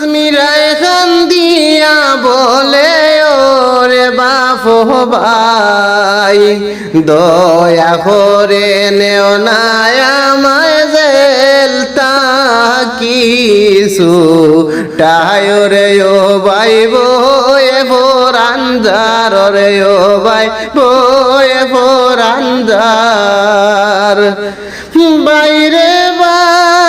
আজমিরায় কান্দিয়া বলে ওরে বাপ ভাই দয়া করে নেও না আমায় জেলতা কিছু টায়রে ও ভাই বয়ে ফোরানজার রে ও ভাই বয়ে ফোরানজার বাইরে ভাই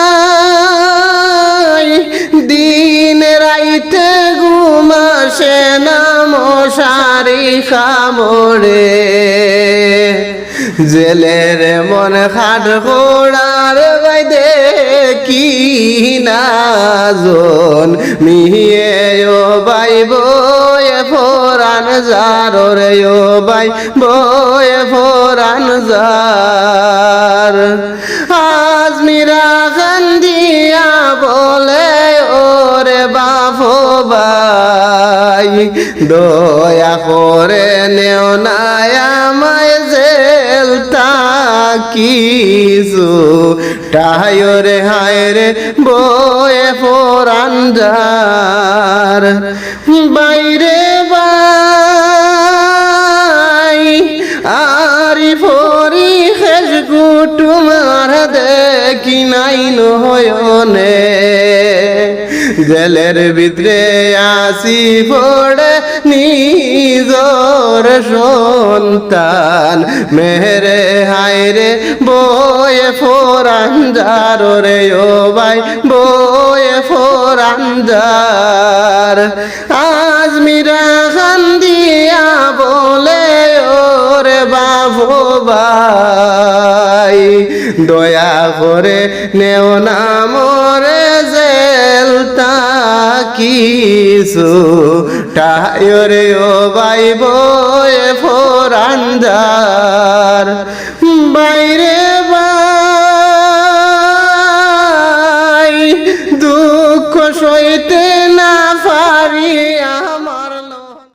দিন রাইতে ঘুমাসে না মশারি খামড়ে জেলের মন খাট খোড়ার ভাই দেখি না জন মিয়ে ও ভাই বয়ে ফোরান যার রে ও ভাই বয়ে ফোরান যার আজমিরা কান্দিয়া বলে ওরে বাপ ভাই দয়া করে নেও না আমায় জেলতা কিছু টায়রে হায়রে বয়ে ফোরানজার বাইরে ভাই আরি ফরি হেস কুটুমার দেখি নাই নয়নে জেলের ভিতরে আসি পড়ে নিজর সন্তান মেরে হায়রে বয়ে ফোরানজার রে ও ভাই বয়ে ফোরানজার আজমিরা কান্দিয়া বলে ওরে বাবু ভাই দয়া করে নেও না মোরে জেলতা কিছু টায়রে ও ভাই বয়ে ফোরানজার বাইরে ভাই দুঃখ সইতে না পারি